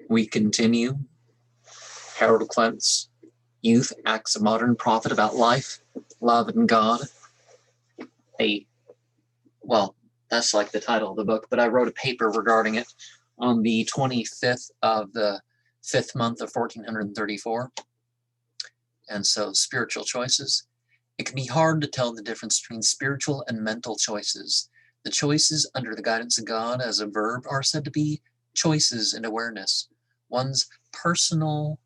We continue. Harold Klemp's Youth Acts a Modern Prophet About Life, Love, and God. Well, that's like the title of the book, but I wrote a paper regarding it on the 25th of the 5th month of 1434. And so, spiritual choices. It can be hard to tell the difference between spiritual and mental choices. The choices under the guidance of God as a verb are said to be choices in awareness. One's personal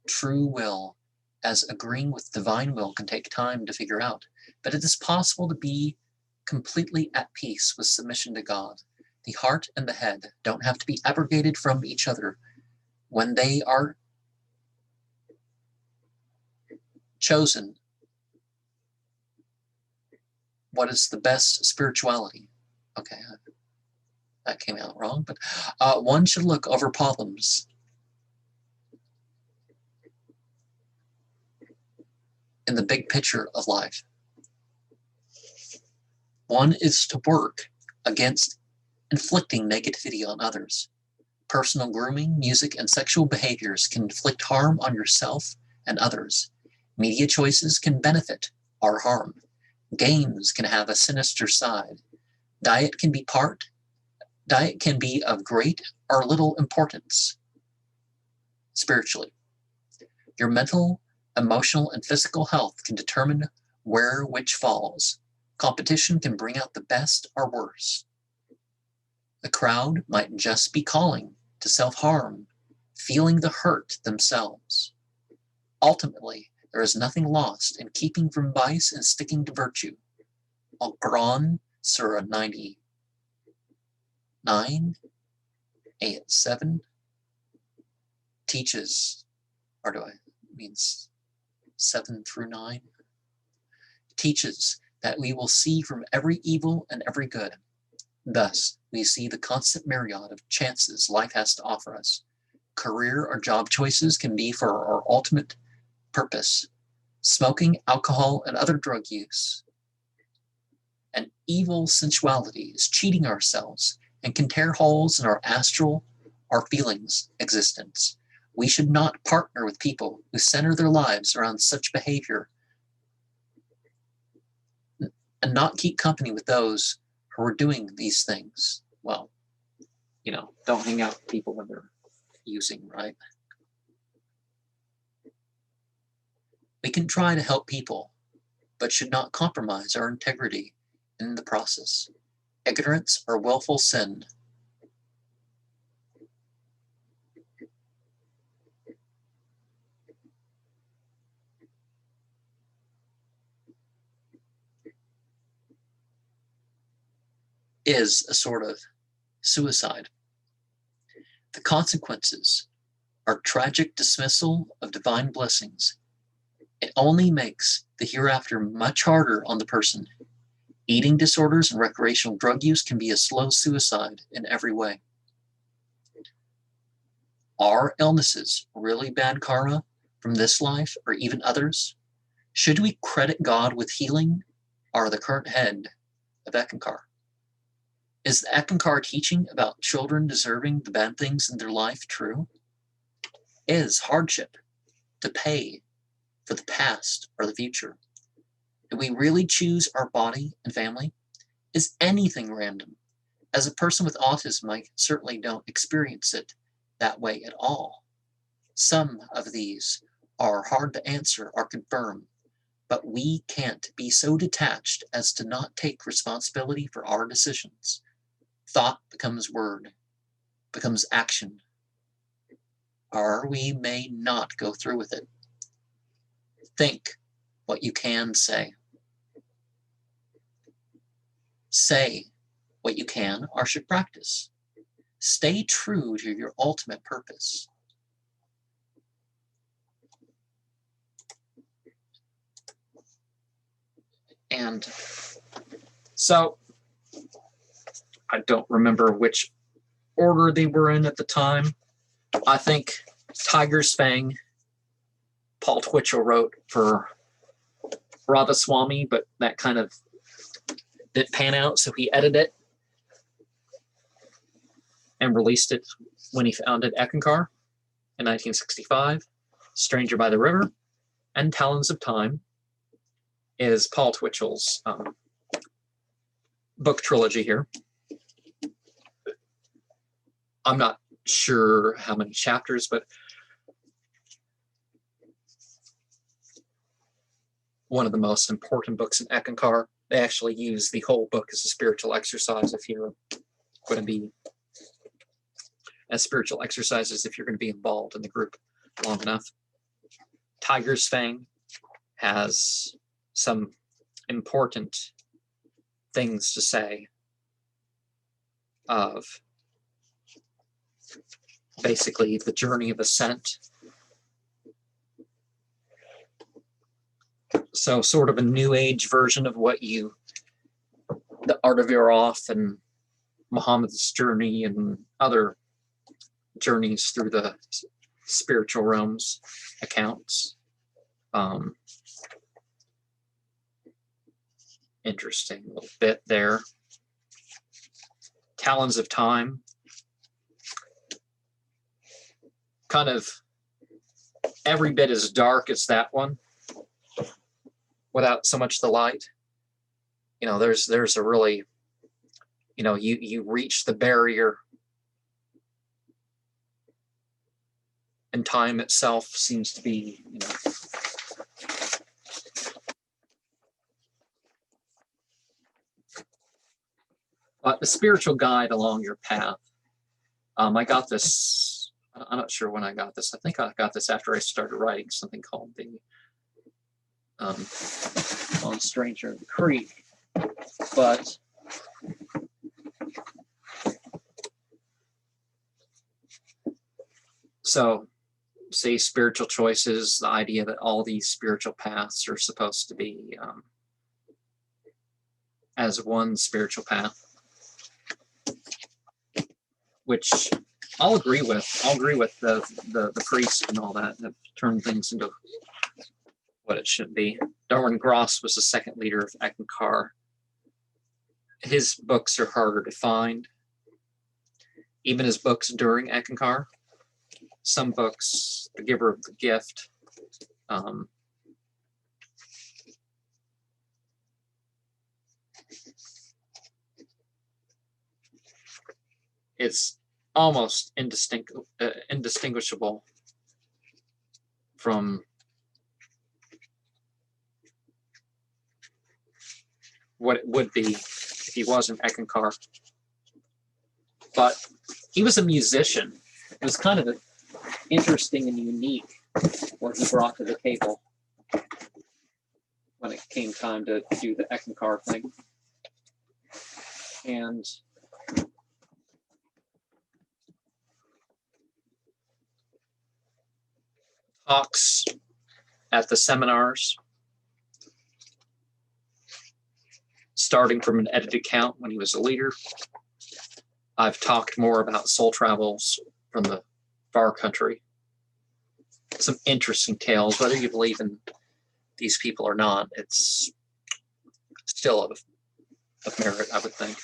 true will as agreeing with divine will can take time to figure out, but it is possible to be completely at peace with submission to God. The heart and the head don't have to be abrogated from each other when they are chosen. What is the best spirituality? Okay, that came out wrong, but one should look over problems in the big picture of life. One is to work against inflicting negativity on others. Personal grooming, music, and sexual behaviors can inflict harm on yourself and others. Media choices can benefit or harm. Games can have a sinister side. Diet can be of great or little importance spiritually. Your mental, emotional, and physical health can determine where which falls. Competition can bring out the best or worst. The crowd might just be calling to self-harm, feeling the hurt themselves. Ultimately, there is nothing lost in keeping from vice and sticking to virtue. Al-Quran, Surah 99, Ayat 7, teaches, or do I means 7 through 9, teaches that we will see from every evil and every good. Thus, we see the constant myriad of chances life has to offer us. Career or job choices can be for our ultimate purpose. Smoking, alcohol, and other drug use. And evil sensuality is cheating ourselves and can tear holes in our astral, our feelings, existence. We should not partner with people who center their lives around such behavior, and not keep company with those who are doing these things. Well, don't hang out with people when they're using, right? We can try to help people, but should not compromise our integrity in the process. Ignorance or willful sin is a sort of suicide. The consequences are tragic dismissal of divine blessings. It only makes the hereafter much harder on the person. Eating disorders and recreational drug use can be a slow suicide in every way. Are illnesses really bad karma from this life or even others? Should we credit God with healing or the current head of Eckankar? Is the Eckankar teaching about children deserving the bad things in their life true? Is hardship to pay for the past or the future? Do we really choose our body and family? Is anything random? As a person with autism, I certainly don't experience it that way at all. Some of these are hard to answer or confirm, but we can't be so detached as to not take responsibility for our decisions. Thought becomes word, becomes action, or we may not go through with it. Think what you can say. Say what you can or should practice. Stay true to your ultimate purpose. And so, I don't remember which order they were in at the time. I think Tiger's Fang, Paul Twitchell wrote for Radhaswamy, but that kind of didn't pan out, so he edited it and released it when he founded Eckankar in 1965. Stranger by the River and Talons of Time is Paul Twitchell's book trilogy here. I'm not sure how many chapters, but one of the most important books in Eckankar. They actually use the whole book as a spiritual exercise if you're going to be involved in the group long enough. Tiger's Fang has some important things to say of basically the journey of ascent. So sort of a new age version of what the Art of Iroth and Muhammad's journey and other journeys through the spiritual realms accounts. Interesting little bit there. Talons of Time, kind of every bit as dark as that one, without so much the light. You know, there's a really, you know, you reach the barrier, and time itself seems to be, you know, the spiritual guide along your path. I got this, I'm not sure when I got this. I think I got this after I started writing something called the on Stranger in the Creek. But so, say spiritual choices, the idea that all these spiritual paths are supposed to be as one spiritual path, which I'll agree with. I'll agree with the priest and all that have turned things into what it should be. Darwin Gross was the second leader of Eckankar. His books are harder to find, even his books during Eckankar. Some books, The Giver of the Gift, it's almost indistinguishable from what it would be if he wasn't Eckankar. But he was a musician. It was kind of interesting and unique what he brought to the table when it came time to do the Eckankar thing. And talks at the seminars, starting from an edited account when he was a leader. I've talked more about soul travels from the far country. Some interesting tales, whether you believe in these people or not, it's still of merit, I would think.